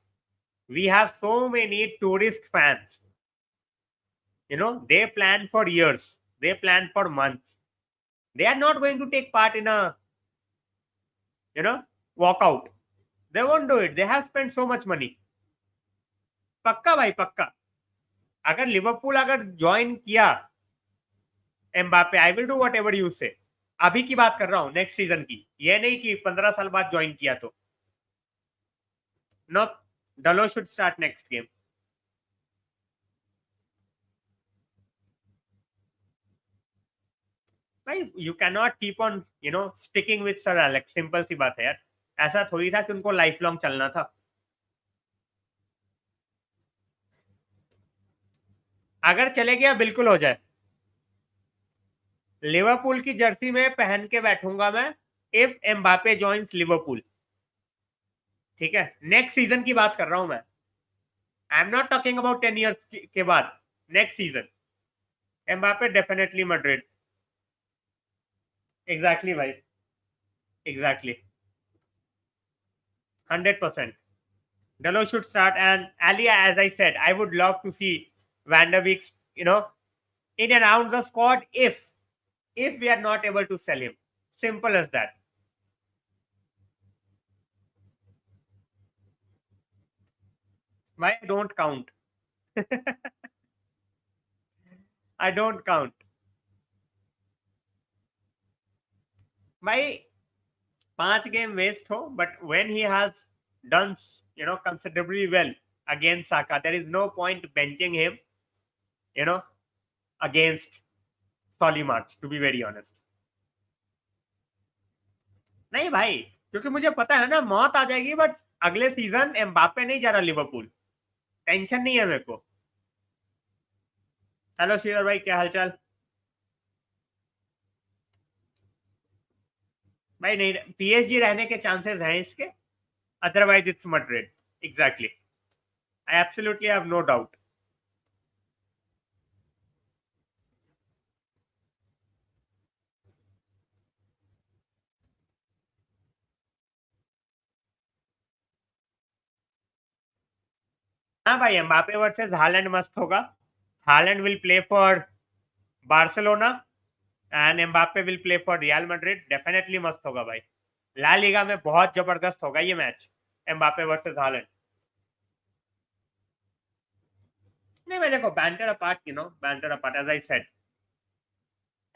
We have so many tourist fans. They plan for years, they plan for months. They are not going to take part in a, you know, walkout. They won't do it. They have spent so much money. पक्का भाई पक्का। अगर Liverpool अगर join किया Mbappe, I will do whatever you से। अभी की बात कर रहा हूं, नेक्स्ट सीजन की, ये नहीं कि 15 साल बाद ज्वाइन किया तो। No, Dalot should start next game. भाई you can not keep on sticking with sir Alex. Simple सी बात है यार। ऐसा थोड़ी था कि उनको लाइफ लॉन्ग चलना था। अगर चले गया बिल्कुल हो जाए। लिवरपूल की जर्सी में पहन के बैठूंगा मैं इफ एम्बापे जॉइंस लिवरपूल। ठीक है, नेक्स्ट सीजन की बात कर रहा हूं मैं। आई am not talking about 10 years के बाद। Next season Mbappe definitely Madrid. Exactly भाई, exactly, 100%। Delo should start, and Ali, as I said, I would love to see Van der Beek, in and around the squad if we are not able to sell him. Simple as that. Why don't count? I don't count. भाई 5 game waste हो, but when he has done considerably well against Saka, there is no point benching him, you know, against Solly March, to be very honest. नहीं भाई, क्योंकि मुझे पता है ना मौत आ जाएगी, बट अगले सीजन एम्बापे नहीं जा रहा लिवरपूल। टेंशन नहीं है मेरे को। हेलो श्रीधर भाई, क्या हालचाल? भाई नहीं, पीएसजी रहने के चांसेस हैं इसके, otherwise it's Madrid. Exactly, I absolutely have no doubt. हाँ भाई, एम्बापे वर्सेस हालैंड मस्त होगा। Haaland will play for Barcelona and Mbappe will play for Real Madrid. Definitely मस्त होगा भाई। ला लीगा में बहुत जबरदस्त होगा ये मैच, एम्बापे वर्सेस हालैंड। नहीं भाई देखो, banter apart, banter apart, as I said,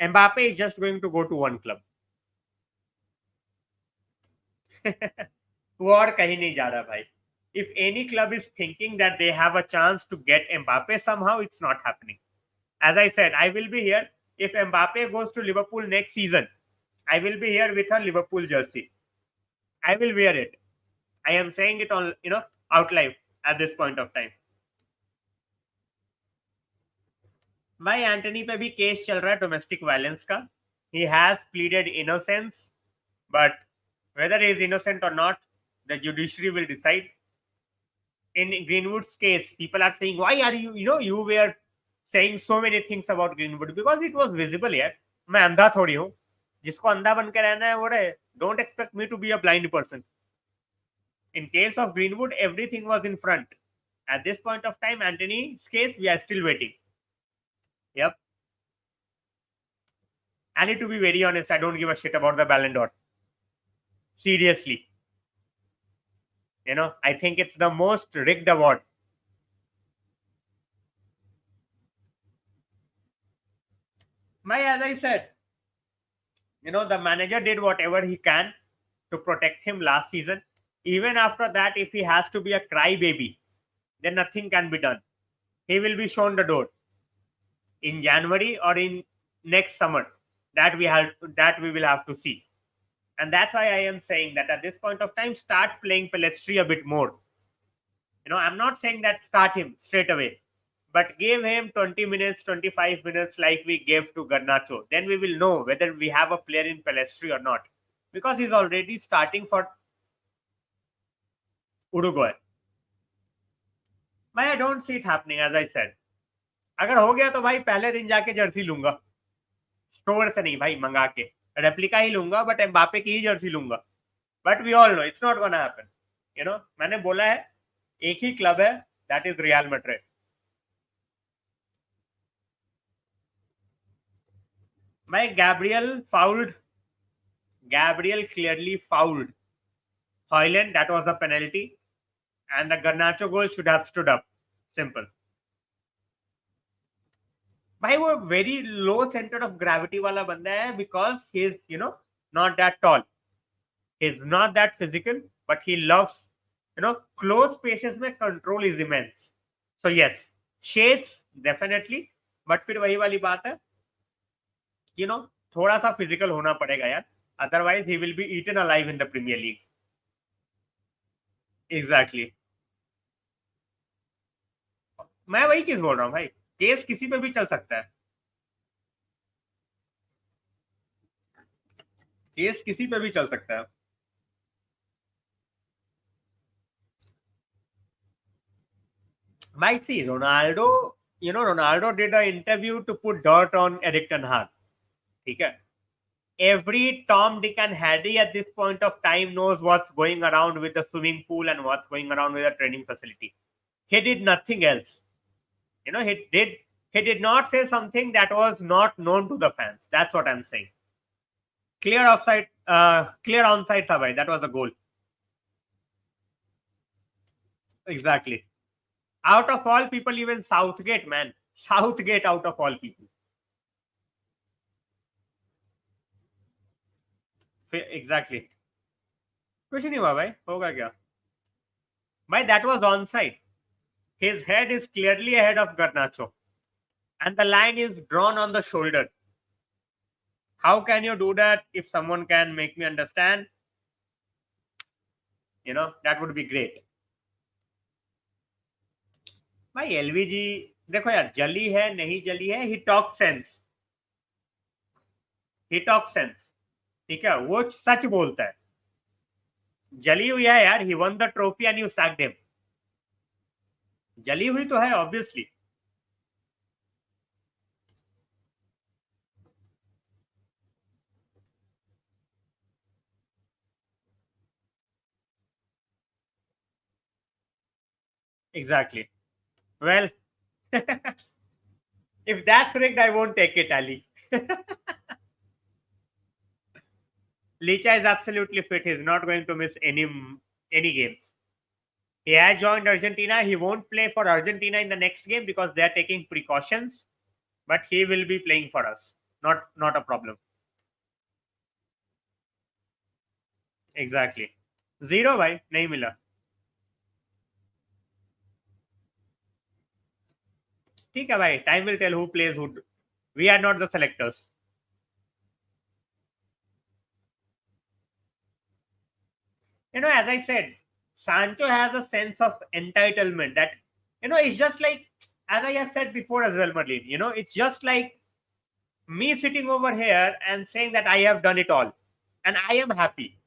Mbappe is just going to go to one club. वो और कहीं नहीं जा रहा भाई। If any club is thinking that they have a chance to get Mbappe somehow, it's not happening. As I said, I will be here. If Mbappe goes to Liverpool next season, I will be here with a Liverpool jersey. I will wear it. I am saying it on, out live at this point of time. भाई Antony पे भी case चल रहा है domestic violence का. He has pleaded innocence, but whether he is innocent or not, the judiciary will decide. In Greenwood's case, people are saying, why are you were saying so many things about Greenwood? Because it was visible यार. मैं अंधा थोड़ी हूँ. जिसको अंधा बन के रहना है वो रहे. Don't expect me to be a blind person. In case of Greenwood, everything was in front. At this point of time, Antony's case, we are still waiting. Yep. I need to be very honest. I don't give a shit about the Ballon d'Or. Seriously. I think it's the most rigged award. As I said, the manager did whatever he can to protect him last season. Even after that, if he has to be a crybaby, then nothing can be done. He will be shown the door in January or in next summer. That we will have to see. And that's why I am saying that at this point of time, start playing Pellistri a bit more. I'm not saying that start him straight away, but give him 20 minutes, 25 minutes like we gave to Garnacho. Then we will know whether we have a player in Pellistri or not. Because he's already starting for Uruguay. I don't see it happening, as I said. अगर हो गया तो भाई पहले दिन जाके Jersey लूंगा, store से नहीं भाई, मंगा के रेप्लिका ही लूंगा, बट एम्बापे की ही जर्सी लूंगा. But we all know it's not gonna happen. मैंने बोला है एक ही क्लब है, that is Real Madrid. Gabriel clearly fouled Højlund. That was a penalty, and the Garnacho goal should have stood up. Simple. भाई वो very low center of gravity वाला बंदा है, because he is not that tall, he's not that physical, but he loves close spaces में control is immense. So yes, shades definitely, but फिर वही वाली बात है, थोड़ा सा फिजिकल होना पड़ेगा यार, otherwise he will be eaten alive in the Premier League. Exactly. मैं वही चीज बोल रहा हूँ भाई, केस किसी पे भी चल सकता है, केस किसी पे भी चल सकता है. भाई see, Ronaldo did an interview to put dirt on Erik ten Hag. ठीक है. Every Tom, Dick and Harry at this point of time knows what's going around with the swimming pool and what's going around with the training facility. He did nothing else. He did not say something that was not known to the fans. That's what I'm saying. Clear offside, clear onside tha bhai. That was the goal. Exactly. Out of all people, even Southgate, man. Southgate out of all people. Exactly. कुछ नहीं हुआ भाई, होगा क्या भाई. That was onside. His head is clearly ahead of Garnacho, and the line is drawn on the shoulder. How can you do that? If someone can make me understand, that would be great. भाई एलवीजी देखो यार, जली है नहीं जली है, he talks sense. ठीक है, वो सच बोलता है, जली हुई है यार, he won the trophy and you sacked him, जली हुई तो है obviously. Exactly, well, if that's rigged, I won't take it, Ali. Licha is absolutely fit. He's not going to miss any games. He has joined Argentina. He won't play for Argentina in the next game because they are taking precautions. But he will be playing for us. Not a problem. Exactly. Zero भाई नहीं मिला. ठीक है भाई. Time will tell who plays who. We are not the selectors. As I said, Sancho has a sense of entitlement that, it's just like, as I have said before as well, Marlene, it's just like me sitting over here and saying that I have done it all and I am happy,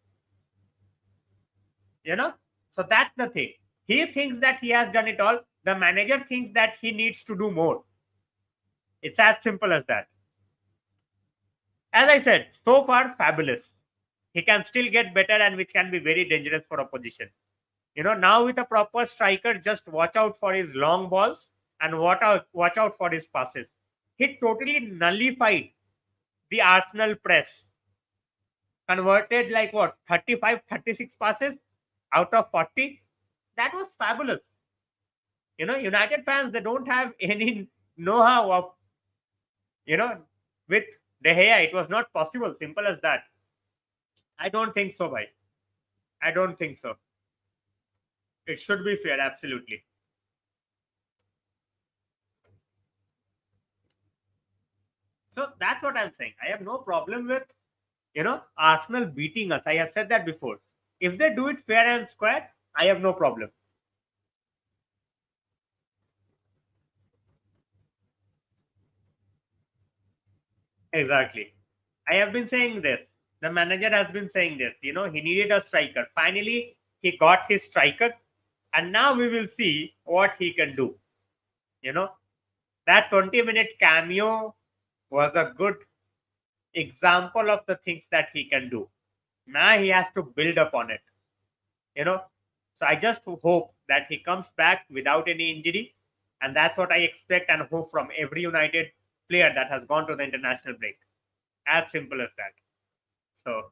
you know. So that's the thing. He thinks that he has done it all. The manager thinks that he needs to do more. It's as simple as that. As I said, so far, fabulous. He can still get better and which can be very dangerous for opposition. Now with a proper striker, just watch out for his long balls and watch out for his passes. He totally nullified the Arsenal press. Converted like what, 35, 36 passes out of 40. That was fabulous. United fans, they don't have any know-how of, with De Gea, it was not possible. Simple as that. I don't think so, bhai. I don't think so. It should be fair, absolutely. So that's what I'm saying. I have no problem with, Arsenal beating us. I have said that before. If they do it fair and square, I have no problem. Exactly. I have been saying this. The manager has been saying this. He needed a striker. Finally, he got his striker. And now we will see what he can do. That 20-minute cameo was a good example of the things that he can do. Now he has to build upon it. So I just hope that he comes back without any injury. And that's what I expect and hope from every United player that has gone to the international break. As simple as that. So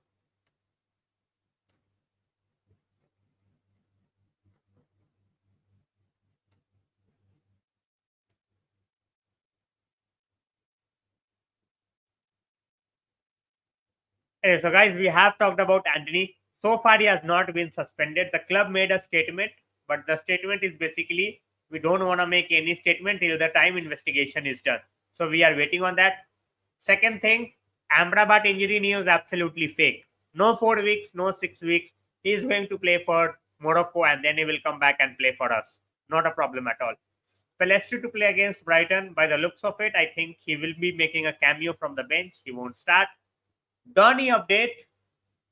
anyway, so guys, we have talked about Antony. So far, he has not been suspended. The club made a statement, but the statement is basically we don't want to make any statement till the time investigation is done. So we are waiting on that. Second thing, Ambrabat injury news absolutely fake. No 4 weeks, no 6 weeks. He is going to play for Morocco and then he will come back and play for us. Not a problem at all. Pellistri to play against Brighton. By the looks of it, I think he will be making a cameo from the bench. He won't start. Donny update,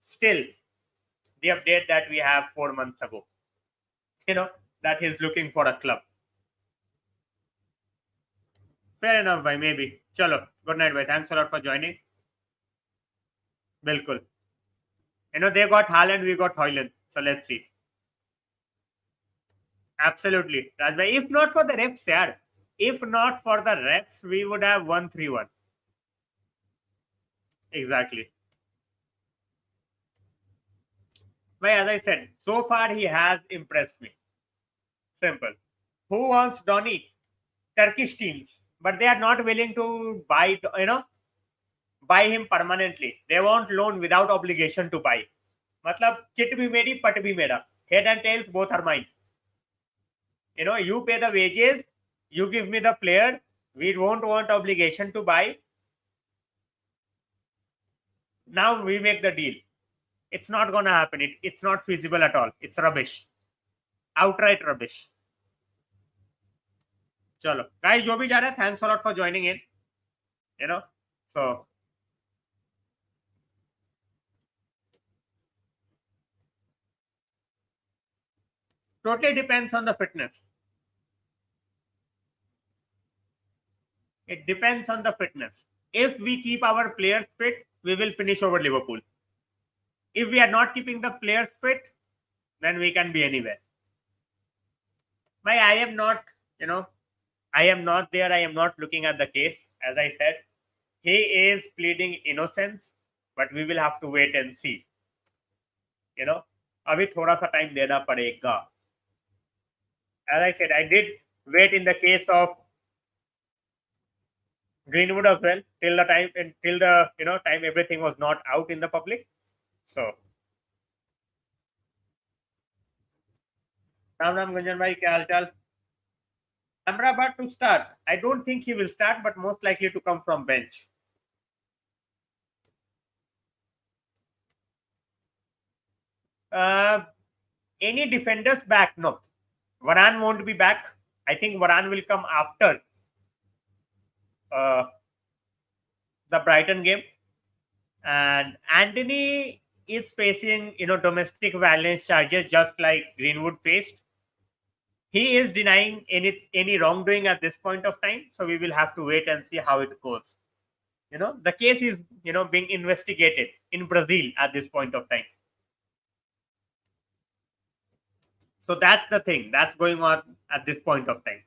still the update that we have 4 months ago. That he's looking for a club. Fair enough, bhai, maybe. Chalo. Good night, bhai. Thanks a lot for joining. Bilkul. They got Haaland, we got Hoyland. So let's see. Absolutely. Raj bhai, if not for the refs, yaar. If not for the refs, we would have won 3-1. Exactly. But as I said, so far he has impressed me. Simple. Who wants Donny? Turkish teams, but they are not willing to buy him permanently. They want loan without obligation to buy. Matlab, chit bhi meri, pat bhi mera. Head and tails, both are mine. You pay the wages, you give me the player. We won't want obligation to buy. Now we make the deal. It's not going to happen. It's not feasible at all. It's rubbish. Outright rubbish. Chalo. Guys, jo bhi ja raha hai, thanks a lot for joining in. So Totally depends on the fitness. It depends on the fitness. If we keep our players fit, we will finish over Liverpool. If we are not keeping the players fit, then we can be anywhere. I am not, I am not there. I am not looking at the case. As I said, he is pleading innocence, but we will have to wait and see. अभी थोड़ा सा time देना पड़ेगा. As I said, I did wait in the case of Greenwood as well till the time everything was not out in the public. So Ram Ram Gunjan भाई, क्या हालचाल? Ambrabat to start. I don't think he will start, but most likely to come from bench. Any defenders back? No. Varane won't be back. I think Varane will come after the Brighton game. And Antony is facing, domestic violence charges just like Greenwood faced. He is denying any wrongdoing at this point of time. So we will have to wait and see how it goes. The case is, being investigated in Brazil at this point of time. So that's the thing that's going on at this point of time.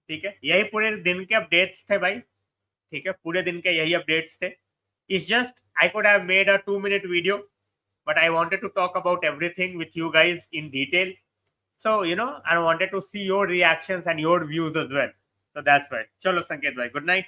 ठीक है, यही पूरे दिन के updates थे भाई. ठीक है, पूरे दिन के यही अपडेट्स थे. It's just I could have made a 2-minute video, but I wanted to talk about everything with you guys in detail. So I wanted to see your reactions and your views as well. So that's why. Chalo Sanket bhai, good night.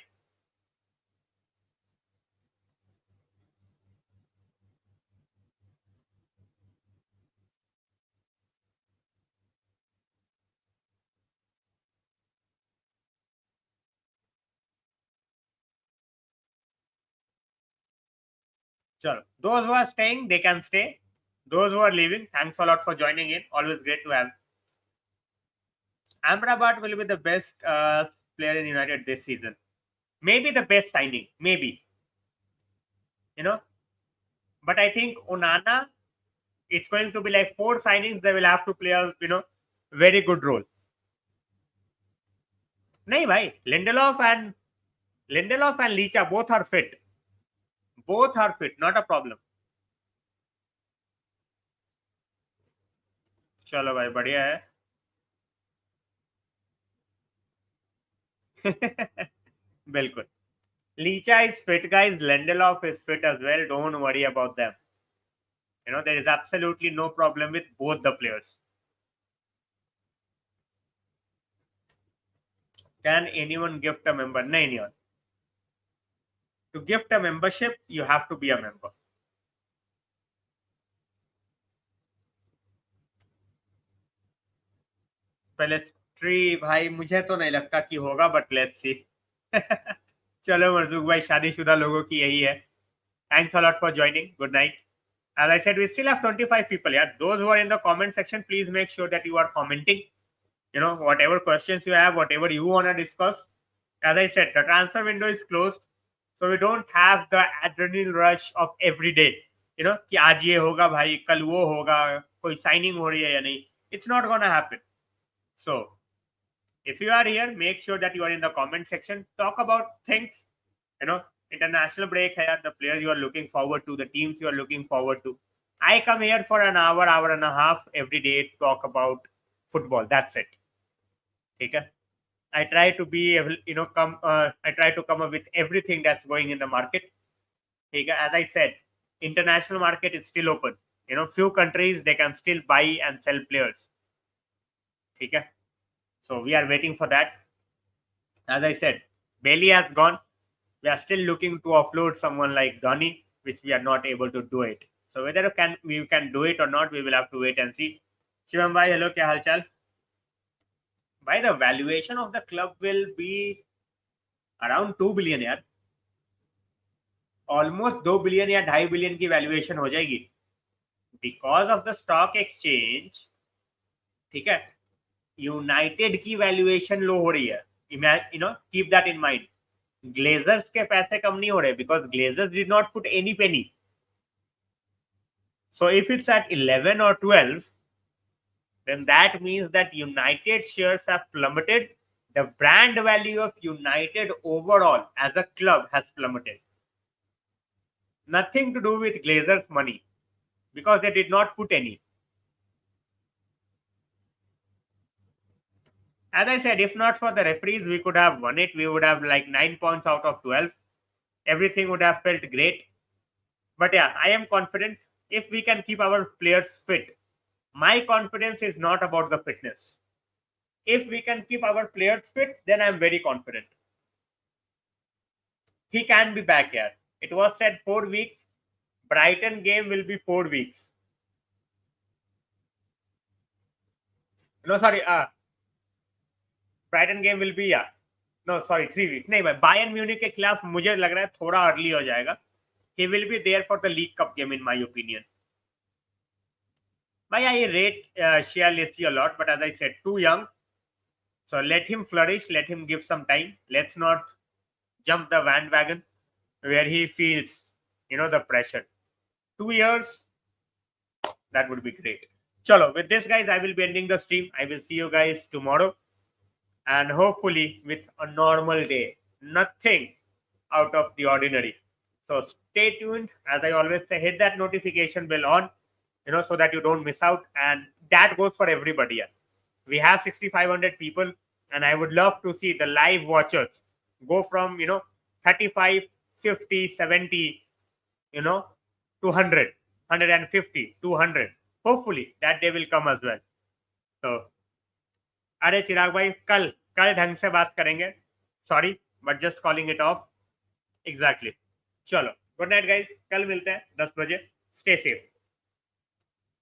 Chalo. Those who are staying, they can stay. Those who are leaving, thanks a lot for joining in. Always great to have. Ambrabat will be the best player in United this season. Maybe the best signing. Maybe. But I think Onana, it's going to be like 4 signings. They will have to play a very good role. नहीं भाई, Lindelof and Licha both are fit. Both are fit, not a problem. चलो भाई, बढ़िया है. बिल्कुल. Licha is fit, guys. Lindelof is fit as well. Don't worry about them. There is absolutely no problem with both the players. Can anyone gift a member? No, anyone. To gift a membership, you have to be a member. Pellistri भाई, मुझे तो नहीं लगता कि होगा, but let's see. चलो मर्जुक भाई, शादीशुदा लोगों की यही है. Thanks a lot for joining. Good night. As I said, we still have 25 people. Yeah, those who are in the comment section, please make sure that you are commenting. Whatever questions you have, whatever you want to discuss. As I said, the transfer window is closed, so we don't have the adrenaline rush of every day. कि आज ये होगा भाई, कल वो होगा, कोई signing हो रही है या नहीं. It's not gonna happen. So, if you are here, make sure that you are in the comment section. Talk about things. International break here, the players you are looking forward to, the teams you are looking forward to. I come here for an hour and a half every day to talk about football. That's it. Okay. I try to be, I try to come up with everything that's going in the market. Okay. As I said, international market is still open. Few countries, they can still buy and sell players. Okay. So we are waiting for that. As I said, Bailey has gone. We are still looking to offload someone like Donny, which we are not able to do it. So whether we can do it or not, we will have to wait and see. Shivam bhai, hello, kya halchal? By the valuation of the club will be around 2 billion यार. Almost 2 billion या 2.5 billion की valuation हो जाएगी. Because of the stock exchange, ठीक है, United की valuation लो हो रही है. Keep that in mind. Glazers के पैसे कम नहीं हो रहे because Glazers did not put any penny. So if it's at 11 or 12, then that means that United shares have plummeted. The brand value of United overall as a club has plummeted. Nothing to do with Glazers' money because they did not put any. As I said, if not for the referees, we could have won it. We would have like 9 points out of 12. Everything would have felt great. But yeah, I am confident if we can keep our players fit. My confidence is not about the fitness. If we can keep our players fit, then I'm very confident. He can be back here. It was said 4 weeks. Brighton game will be 4 weeks. No, sorry. Brighton game will be या no sorry 3 weeks नहीं भाई Bayern Munich के खिलाफ मुझे लग रहा है थोड़ा अर्ली हो जाएगा he will be there for the league cup game in my opinion भाई I rate share list a lot but as I said too young so let him flourish let him give some time let's not jump the bandwagon where he feels the pressure 2 years that would be great chalo with this guys I will be ending the stream I will see you guys tomorrow and hopefully with a normal day nothing out of the ordinary so stay tuned as I always say hit that notification bell on so that you don't miss out and that goes for everybody here. We have 6500 people and I would love to see the live watchers go from 35 50 70 200 150 200 hopefully that day will come as well so अरे चिराग भाई कल ढंग से बात करेंगे sorry but just calling it of exactly चलो good night guys कल मिलते हैं 10 बजे स्टे सेफ